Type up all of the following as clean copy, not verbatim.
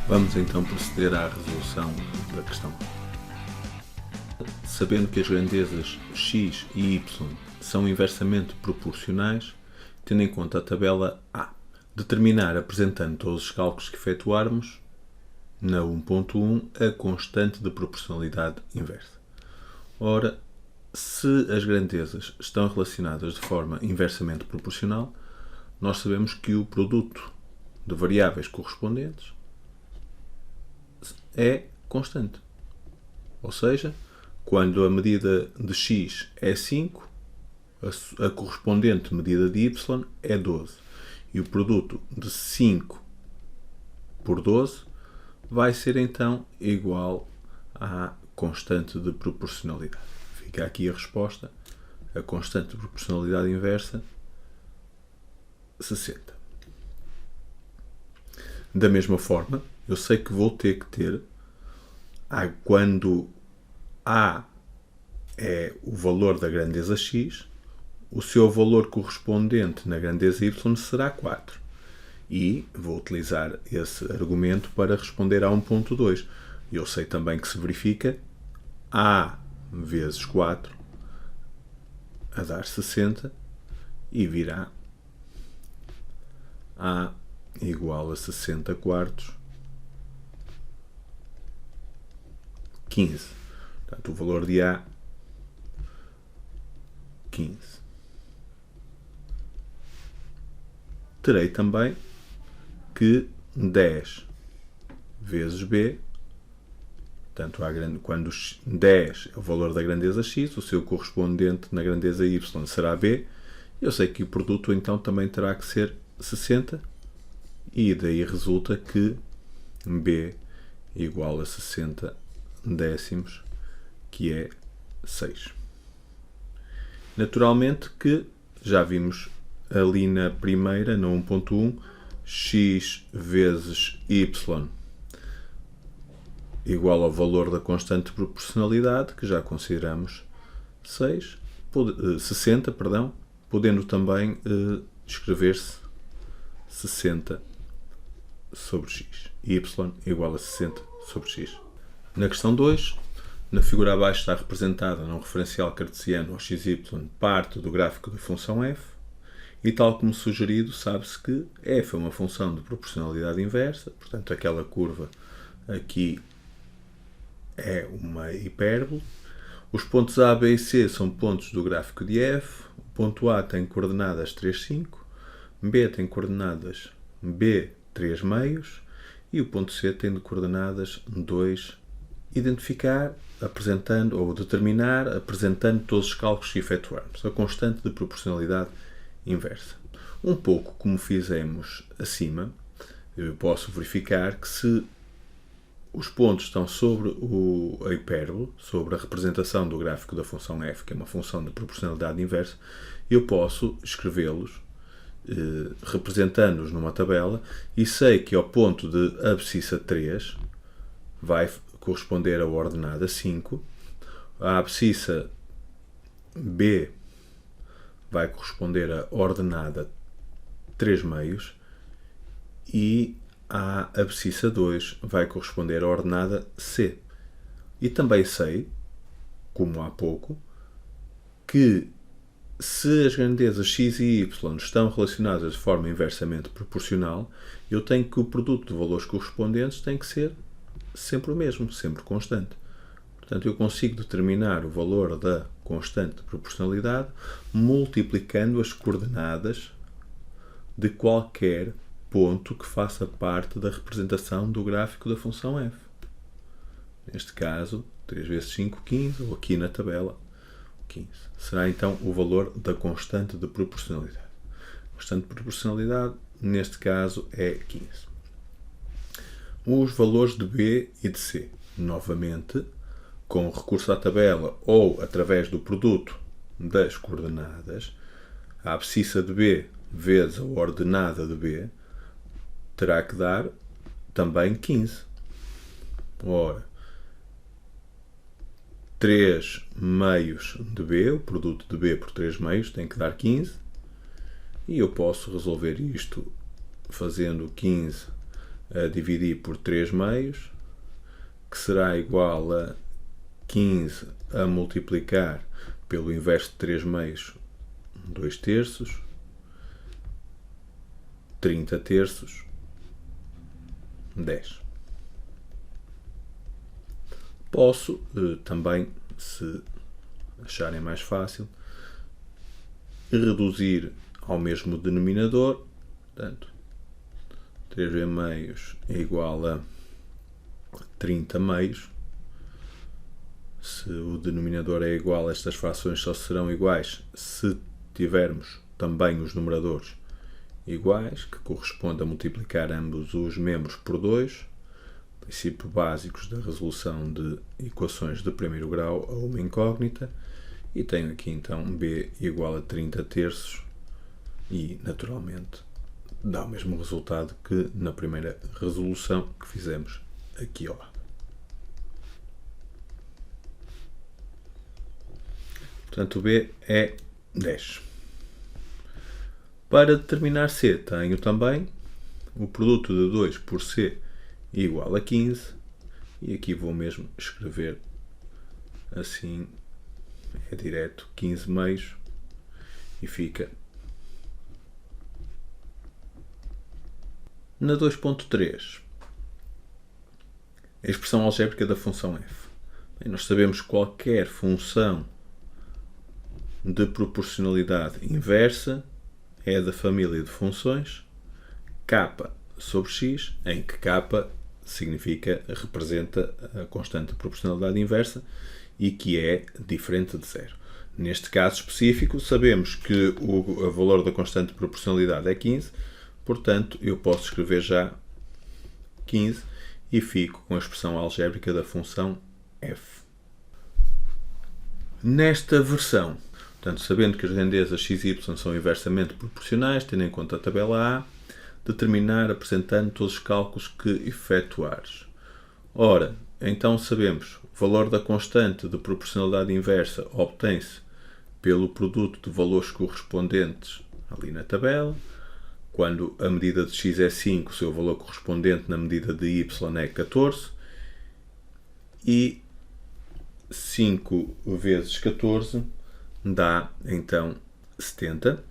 Vamos então proceder à resolução da questão. Sabendo que as grandezas x e y são inversamente proporcionais, tendo em conta a tabela A, determinar, apresentando todos os cálculos que efetuarmos, na 1.1, a constante de proporcionalidade inversa. Ora, se as grandezas estão relacionadas de forma inversamente proporcional, nós sabemos que o produto de variáveis correspondentes é constante. Ou seja, quando a medida de x é 5, a correspondente medida de y é 12. E o produto de 5 por 12 vai ser então igual à constante de proporcionalidade. Fica aqui a resposta. A constante de proporcionalidade inversa, 60. Da mesma forma, eu sei que vou ter que ter, quando A é o valor da grandeza x, o seu valor correspondente na grandeza y será 4. E vou utilizar esse argumento para responder a 1.2. Eu sei também que se verifica A vezes 4 a dar 60 e virá A igual a 60 quartos 15. Portanto, o valor de A, 15. Terei também que 10 vezes B, portanto, quando 10 é o valor da grandeza x, o seu correspondente na grandeza y será B. Eu sei que o produto então também terá que ser 60 e daí resulta que B igual a 60 décimos, que é 6. Naturalmente que já vimos ali na primeira, na 1.1, x vezes y igual ao valor da constante de proporcionalidade, que já consideramos 60, podendo também escrever-se 60 sobre x. Y igual a 60 sobre x. Na questão 2, na figura abaixo está representada num referencial cartesiano ao xy parte do gráfico da função f, e tal como sugerido, sabe-se que f é uma função de proporcionalidade inversa, portanto aquela curva aqui é uma hipérbole. Os pontos A, B e C são pontos do gráfico de f. O ponto A tem coordenadas 3, 5, B tem coordenadas B, 3 meios, e o ponto C tem de coordenadas 2. Identificar, apresentando ou determinar, apresentando todos os cálculos que efetuarmos. A constante de proporcionalidade inversa. Um pouco como fizemos acima, eu posso verificar que se os pontos estão sobre a hipérbole, sobre a representação do gráfico da função f, que é uma função de proporcionalidade inversa, eu posso escrevê-los representando-os numa tabela e sei que ao ponto de abscissa 3 vai corresponder à ordenada 5, a abscissa B vai corresponder à ordenada 3 meios e a abscissa 2 vai corresponder à ordenada C. E também sei, como há pouco, que se as grandezas x e y estão relacionadas de forma inversamente proporcional, eu tenho que o produto de valores correspondentes tem que ser sempre o mesmo, sempre constante. Portanto, eu consigo determinar o valor da constante de proporcionalidade multiplicando as coordenadas de qualquer ponto que faça parte da representação do gráfico da função f. Neste caso, 3 vezes 5, 15, ou aqui na tabela, 15. Será então o valor da constante de proporcionalidade. A constante de proporcionalidade, neste caso, é 15. Os valores de B e de C. Novamente, com recurso à tabela ou através do produto das coordenadas, a abscissa de B vezes a ordenada de B terá que dar também 15. Ora, 3 meios de B, o produto de B por 3 meios tem que dar 15, e eu posso resolver isto fazendo 15 a dividir por 3 meios, que será igual a 15 a multiplicar pelo inverso de 3 meios, 2 terços, 30 terços, 10. Posso também, se acharem mais fácil, reduzir ao mesmo denominador. Portanto, 3 meios é igual a 30 meios. Se o denominador é igual, estas frações só serão iguais se tivermos também os numeradores iguais, que corresponde a multiplicar ambos os membros por 2. Princípios básicos da resolução de equações de primeiro grau a uma incógnita. E tenho aqui então b igual a 30 terços e, naturalmente, dá o mesmo resultado que na primeira resolução que fizemos aqui ao lado. Portanto, o b é 10. Para determinar c, tenho também o produto de 2 por c igual a 15. E aqui vou mesmo escrever assim, é direto, 15 meios, e fica. Na 2.3, a expressão algébrica da função f. Bem, nós sabemos que qualquer função de proporcionalidade inversa é da família de funções k sobre x, em que k representa a constante de proporcionalidade inversa e que é diferente de zero. Neste caso específico, sabemos que o valor da constante de proporcionalidade é 15, portanto, eu posso escrever já 15 e fico com a expressão algébrica da função f. Nesta versão, portanto, sabendo que as grandezas x e y são inversamente proporcionais, tendo em conta a tabela A, determinar apresentando todos os cálculos que efetuares. Ora, então sabemos, o valor da constante de proporcionalidade inversa obtém-se pelo produto de valores correspondentes ali na tabela. Quando a medida de x é 5, o seu valor correspondente na medida de y é 14. E 5 vezes 14 dá, então, 70.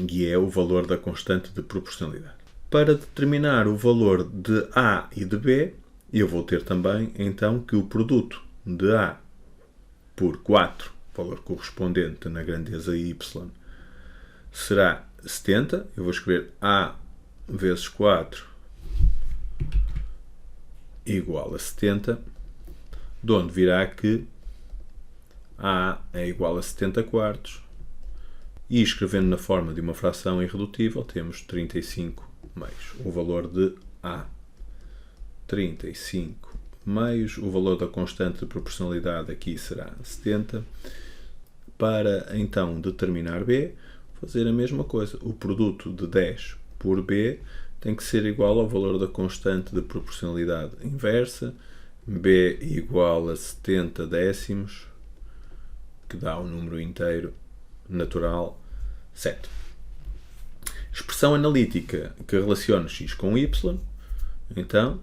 E é o valor da constante de proporcionalidade. Para determinar o valor de A e de B, eu vou ter também, então, que o produto de A por 4, valor correspondente na grandeza y, será 70. Eu vou escrever A vezes 4 igual a 70, de onde virá que A é igual a 70 quartos. E escrevendo na forma de uma fração irredutível, temos 35 meios. O valor de A, 35 meios. O valor da constante de proporcionalidade aqui será 70. Para, então, determinar B, fazer a mesma coisa. O produto de 10 por B tem que ser igual ao valor da constante de proporcionalidade inversa. B igual a 70 décimos, que dá o número inteiro natural 7. Expressão analítica que relaciona x com y. Então,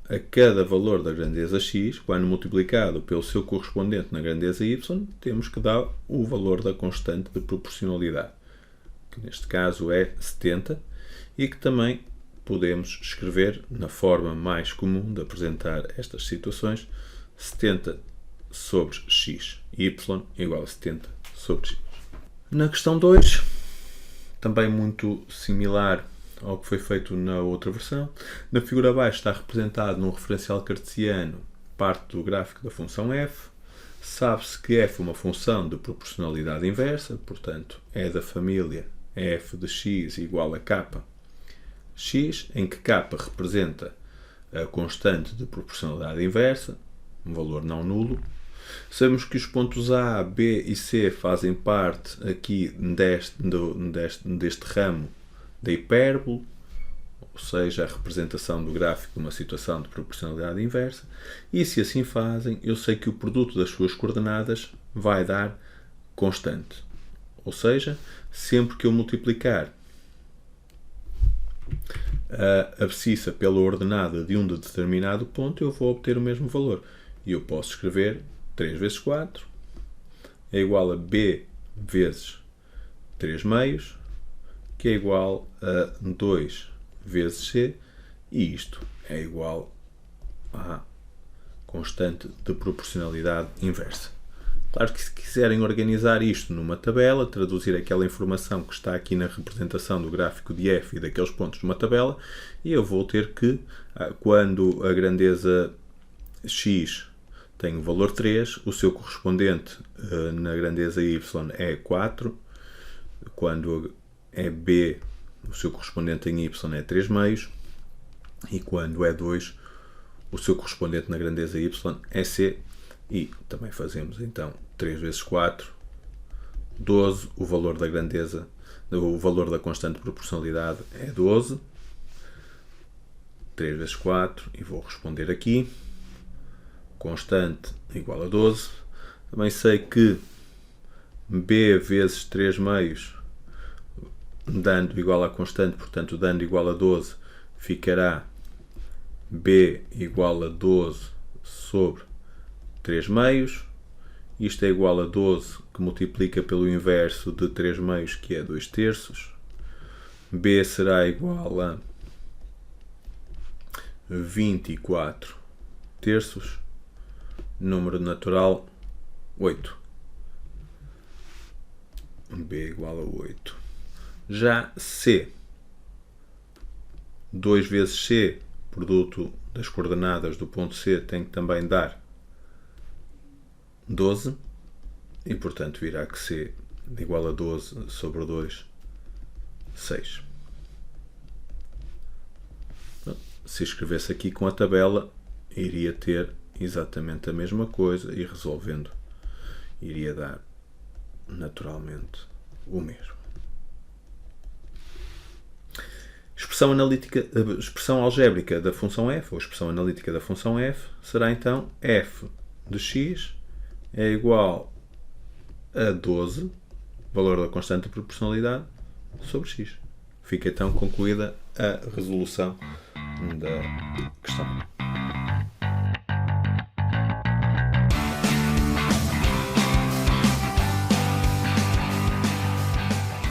a cada valor da grandeza x, quando multiplicado pelo seu correspondente na grandeza y, temos que dar o valor da constante de proporcionalidade, que neste caso é 70, e que também podemos escrever na forma mais comum de apresentar estas situações, 70 sobre x, y igual a 70 sobre x. Na questão 2, também muito similar ao que foi feito na outra versão, na figura abaixo está representado num referencial cartesiano parte do gráfico da função f. Sabe-se que f é uma função de proporcionalidade inversa, portanto é da família f de x igual a k x, em que k representa a constante de proporcionalidade inversa, um valor não nulo. Sabemos que os pontos A, B e C fazem parte aqui deste ramo da hipérbole, ou seja, a representação do gráfico de uma situação de proporcionalidade inversa, e se assim fazem, eu sei que o produto das suas coordenadas vai dar constante. Ou seja, sempre que eu multiplicar a abscissa pela ordenada de um determinado ponto, eu vou obter o mesmo valor. E eu posso escrever 3 vezes 4 é igual a B vezes 3 meios, que é igual a 2 vezes C, e isto é igual à constante de proporcionalidade inversa. Claro que se quiserem organizar isto numa tabela, traduzir aquela informação que está aqui na representação do gráfico de f e daqueles pontos numa tabela, e eu vou ter que, quando a grandeza x tem o valor 3, o seu correspondente na grandeza y é 4, quando é b, o seu correspondente em y é 3 meios, e quando é 2, o seu correspondente na grandeza y é c, e também fazemos então 3 vezes 4, 12, o valor da grandeza, o valor da constante de proporcionalidade é 12, 3 vezes 4, e vou responder aqui, constante igual a 12, também sei que b vezes 3 meios, dando igual a constante, portanto dando igual a 12, ficará b igual a 12 sobre 3 meios, isto é igual a 12 que multiplica pelo inverso de 3 meios, que é 2 terços, b será igual a 24 terços, número natural 8, b igual a 8. Já c, 2 vezes c, produto das coordenadas do ponto C, tem que também dar 12, e portanto virá que c igual a 12 sobre 2, 6. Se escrevesse aqui com a tabela, iria ter exatamente a mesma coisa, e resolvendo iria dar naturalmente o mesmo. Expressão algébrica da função f, ou expressão analítica da função f, será então f de x é igual a 12, valor da constante de proporcionalidade, sobre x. Fica então concluída a resolução da questão.